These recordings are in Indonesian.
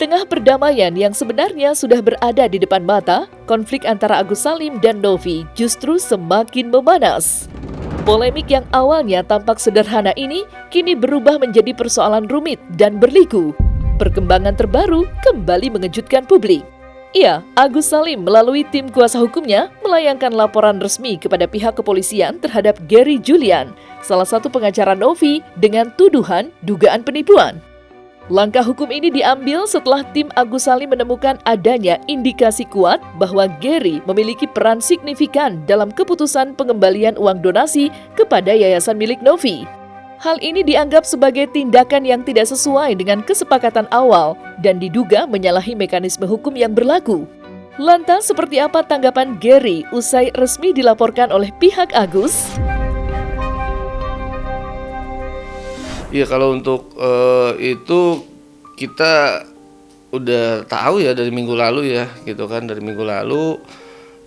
tengah perdamaian yang sebenarnya sudah berada di depan mata, konflik antara Agus Salim dan Novi justru semakin memanas. Polemik yang awalnya tampak sederhana ini kini berubah menjadi persoalan rumit dan berliku. Perkembangan terbaru kembali mengejutkan publik. Ya, Agus Salim melalui tim kuasa hukumnya melayangkan laporan resmi kepada pihak kepolisian terhadap Gary Julian, salah satu pengacara Novi, dengan tuduhan dugaan penipuan. Langkah hukum ini diambil setelah tim Agus Salim menemukan adanya indikasi kuat bahwa Gary memiliki peran signifikan dalam keputusan pengembalian uang donasi kepada yayasan milik Novi. Hal ini dianggap sebagai tindakan yang tidak sesuai dengan kesepakatan awal dan diduga menyalahi mekanisme hukum yang berlaku. Lantas seperti apa tanggapan Gary usai resmi dilaporkan oleh pihak Agus? Iya, kalau untuk itu kita udah tahu ya dari minggu lalu ya, gitu kan. Dari minggu lalu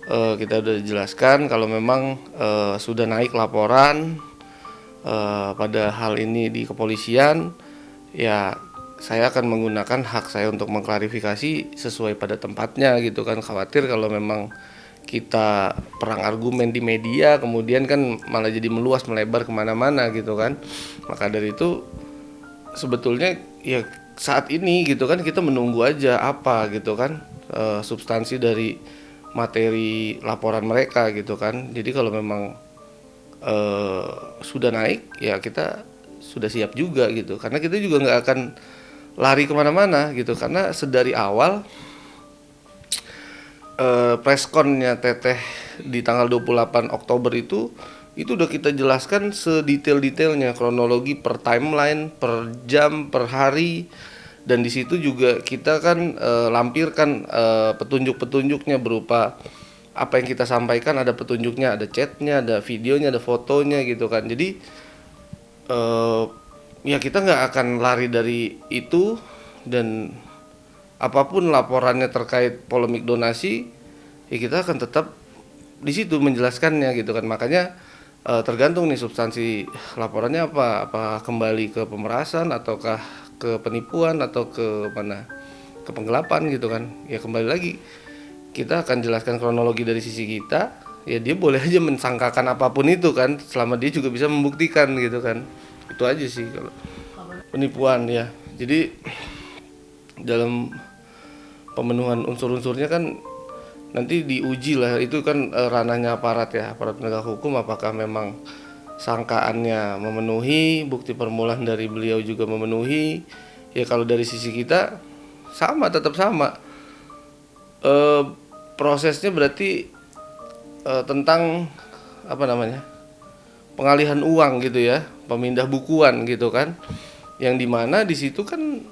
kita udah jelaskan kalau memang sudah naik laporan pada hal ini di kepolisian. Ya, saya akan menggunakan hak saya untuk mengklarifikasi sesuai pada tempatnya gitu kan. Khawatir kalau memang kita perang argumen di media kemudian kan malah jadi meluas melebar kemana-mana gitu kan. Maka dari itu sebetulnya ya saat ini gitu kan kita menunggu aja apa gitu kan substansi dari materi laporan mereka gitu kan. Jadi kalau memang sudah naik ya kita sudah siap juga gitu, karena kita juga nggak akan lari kemana-mana gitu, karena sedari awal pressconnya Teteh di tanggal 28 Oktober itu udah kita jelaskan sedetail-detailnya, kronologi per timeline, per jam, per hari, dan di situ juga kita kan lampirkan petunjuk-petunjuknya berupa apa yang kita sampaikan, ada petunjuknya, ada chatnya, ada videonya, ada fotonya gitu kan. Jadi ya kita nggak akan lari dari itu, dan apapun laporannya terkait polemik donasi, ya kita akan tetap di situ menjelaskannya gitu kan. Makanya tergantung nih substansi laporannya apa kembali ke pemerasan ataukah ke penipuan atau ke mana, ke penggelapan gitu kan. Ya kembali lagi kita akan jelaskan kronologi dari sisi kita. Ya dia boleh aja mensangkakan apapun itu kan, selama dia juga bisa membuktikan gitu kan. Itu aja sih kalau penipuan ya. Jadi dalam pemenuhan unsur-unsurnya kan nanti diuji lah, itu kan ranahnya aparat ya, aparat penegak hukum, apakah memang sangkaannya memenuhi, bukti permulaan dari beliau juga memenuhi. Ya kalau dari sisi kita sama, tetap sama. Prosesnya berarti tentang apa namanya, pengalihan uang gitu ya, pemindah bukuan gitu kan, yang dimana di situ kan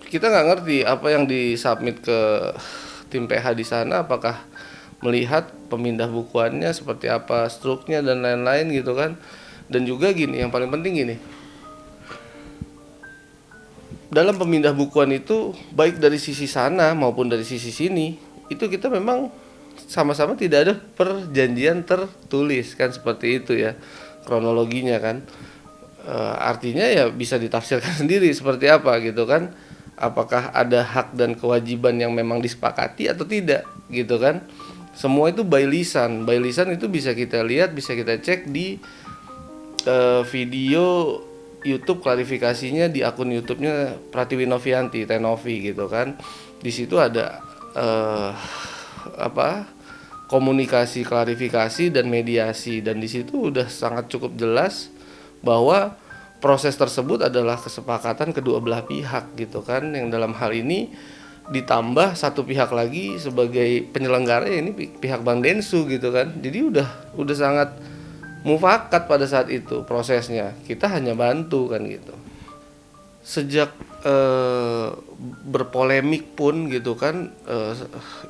kita nggak ngerti apa yang disubmit ke tim PH di sana, apakah melihat pemindah bukuannya seperti apa, struknya dan lain-lain gitu kan. Dan juga gini, yang paling penting gini, dalam pemindah bukuan itu baik dari sisi sana maupun dari sisi sini, itu kita memang sama-sama tidak ada perjanjian tertulis kan, seperti itu ya kronologinya kan. Artinya ya bisa ditafsirkan sendiri seperti apa gitu kan, apakah ada hak dan kewajiban yang memang disepakati atau tidak gitu kan. Semua itu by lisan itu bisa kita lihat, bisa kita cek di video YouTube klarifikasinya di akun YouTube-nya Pratiwi Novianti, Tenovi gitu kan. Di situ ada komunikasi, klarifikasi dan mediasi, dan di situ udah sangat cukup jelas bahwa proses tersebut adalah kesepakatan kedua belah pihak gitu kan, yang dalam hal ini ditambah satu pihak lagi sebagai penyelenggara, ya ini pihak Bang Densu gitu kan. Jadi udah sangat mufakat pada saat itu prosesnya, kita hanya bantu kan gitu. Sejak berpolemik pun gitu kan,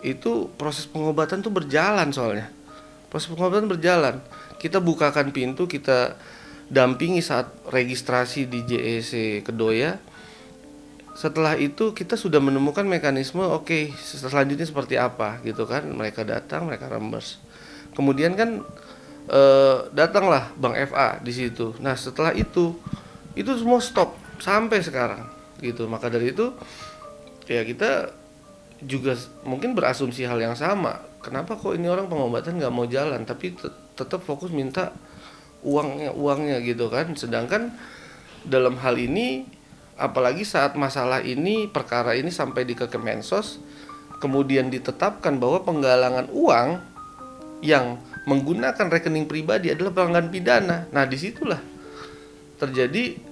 itu proses pengobatan tuh berjalan, soalnya proses pengobatan berjalan. Kita bukakan pintu, kita dampingi saat registrasi di JEC Kedoya. Setelah itu kita sudah menemukan mekanisme, oke, selanjutnya seperti apa gitu kan. Mereka datang, mereka reimburse. Kemudian kan datanglah Bang FA di situ. Nah setelah itu semua stop sampai sekarang gitu. Maka dari itu ya kita juga mungkin berasumsi hal yang sama. Kenapa kok ini orang pengobatan nggak mau jalan, tapi tetap fokus minta uangnya gitu kan. Sedangkan dalam hal ini, apalagi saat masalah ini, perkara ini sampai di Kemensos, kemudian ditetapkan bahwa penggalangan uang yang menggunakan rekening pribadi adalah pelanggaran pidana. Nah, disitulah terjadi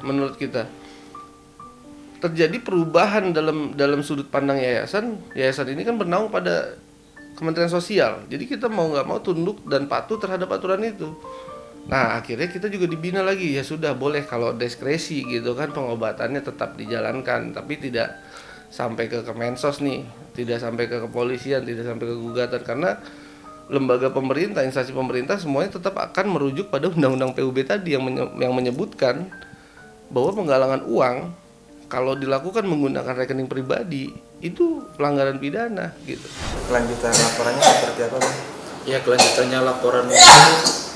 menurut kita terjadi perubahan dalam sudut pandang yayasan. Yayasan ini kan bernaung pada Kementerian Sosial. Jadi kita mau nggak mau tunduk dan patuh terhadap aturan itu. Nah, akhirnya kita juga dibina lagi. Ya sudah, boleh kalau diskresi gitu kan, pengobatannya tetap dijalankan, tapi tidak sampai ke Kemensos nih, tidak sampai ke kepolisian, tidak sampai ke gugatan, karena lembaga pemerintah, instansi pemerintah semuanya tetap akan merujuk pada undang-undang PUB tadi yang menyebutkan bahwa penggalangan uang kalau dilakukan menggunakan rekening pribadi itu pelanggaran pidana gitu. Kelanjutan laporannya seperti apa, Bang? Ya, kelanjutannya laporan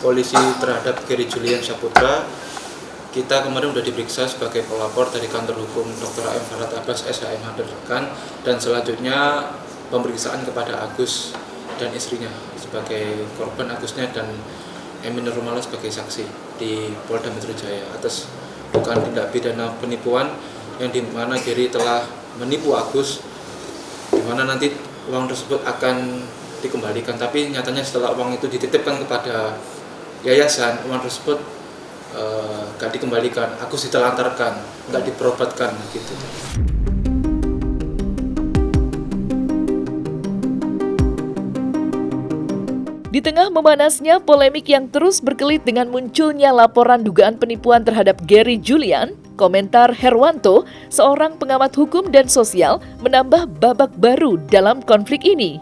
polisi terhadap Gary Julian Saputra, kita kemarin sudah diperiksa sebagai pelapor dari kantor hukum Dr. A.M. Farhad Abbas SHM Rekan, dan selanjutnya pemeriksaan kepada Agus dan istrinya sebagai korban, Agusnya, dan Emin Nurmala sebagai saksi di Polda Metro Jaya atas dugaan tindak pidana penipuan yang dimana Gary telah menipu Agus, dimana nanti uang tersebut akan dikembalikan, tapi nyatanya setelah uang itu dititipkan kepada yayasan, uang tersebut gak dikembalikan, Agus ditelantarkan, gak diperobatkan gitu. Di tengah memanasnya polemik yang terus berkelit dengan munculnya laporan dugaan penipuan terhadap Gary Julian, komentar Herwanto, seorang pengamat hukum dan sosial, menambah babak baru dalam konflik ini.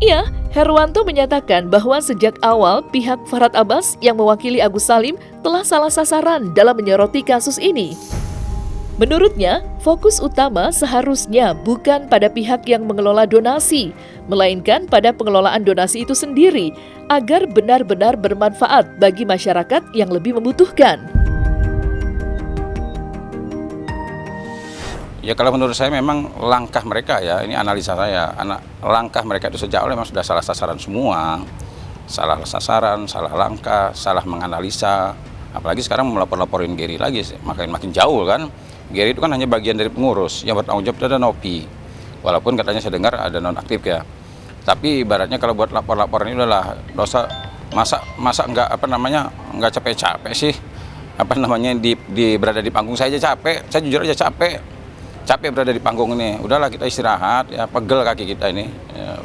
Ya, Herwanto menyatakan bahwa sejak awal pihak Farhad Abbas yang mewakili Agus Salim telah salah sasaran dalam menyoroti kasus ini. Menurutnya, fokus utama seharusnya bukan pada pihak yang mengelola donasi, melainkan pada pengelolaan donasi itu sendiri, agar benar-benar bermanfaat bagi masyarakat yang lebih membutuhkan. Ya, kalau menurut saya memang langkah mereka, ya ini analisa saya, langkah mereka itu sejak awal memang sudah salah sasaran semua. Salah sasaran, salah langkah, salah menganalisa. Apalagi sekarang melapor-laporin Gary lagi, makin jauh kan. Gary itu kan hanya bagian dari pengurus, yang bertanggung jawab itu ada Nopi. Walaupun katanya saya dengar ada nonaktif ya. Tapi ibaratnya kalau buat lapor-laporan ini udahlah dosa, masa nggak capek-capek sih. Berada di panggung saya aja capek, saya jujur aja capek berada di panggung ini. Udahlah kita istirahat, ya pegel kaki kita ini. Ya,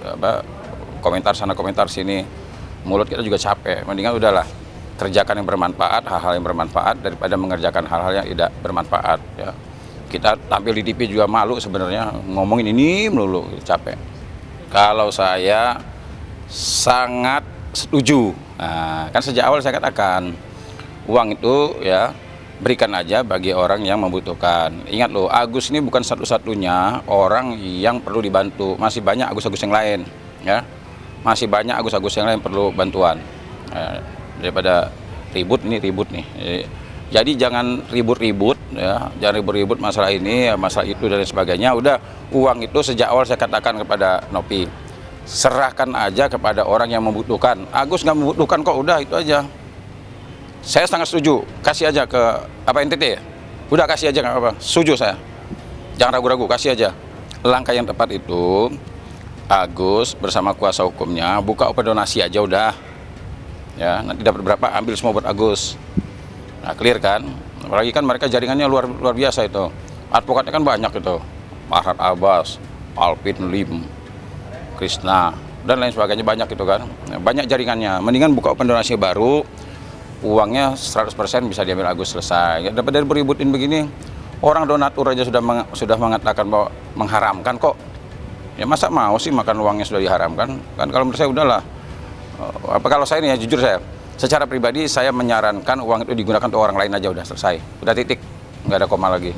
komentar sana komentar sini, mulut kita juga capek. Mendingan udahlah kerjakan yang bermanfaat, hal-hal yang bermanfaat daripada mengerjakan hal-hal yang tidak bermanfaat. Ya. Kita tampil di TV juga malu sebenarnya, ngomongin ini melulu, capek. Kalau saya sangat setuju. Nah, kan sejak awal saya katakan uang itu ya berikan aja bagi orang yang membutuhkan. Ingat loh, Agus ini bukan satu-satunya orang yang perlu dibantu. Masih banyak Agus-Agus yang lain, ya. Masih banyak Agus-Agus yang lain perlu bantuan. Daripada ribut nih. Jadi jangan ribut-ribut, ya. Jangan ribut-ribut masalah ini, ya, masalah itu dan sebagainya. Udah, uang itu sejak awal saya katakan kepada Nopi, serahkan aja kepada orang yang membutuhkan. Agus nggak membutuhkan kok, udah itu aja. Saya sangat setuju, kasih aja ke NTT ya. Udah kasih aja, nggak apa-apa, setuju saya. Jangan ragu-ragu, kasih aja. Langkah yang tepat itu Agus bersama kuasa hukumnya buka open donasi aja udah. Ya, nanti dapat berapa ambil semua buat Agus. Nah, clear kan? Apalagi kan mereka jaringannya luar biasa itu. Advokatnya kan banyak itu. Farhad Abbas, Alvin Lim, Krishna, dan lain sebagainya banyak itu kan. Banyak jaringannya. Mendingan buka open donasi baru, uangnya 100% bisa diambil Agus, selesai. Ya, dapat dari beributin begini. Orang donatur aja sudah mengatakan bahwa mengharamkan kok. Ya masa mau sih makan uangnya sudah diharamkan? Kan kalau menurut saya udahlah. Kalau saya ini ya jujur saya, secara pribadi saya menyarankan uang itu digunakan untuk orang lain aja, udah selesai, udah titik, nggak ada koma lagi.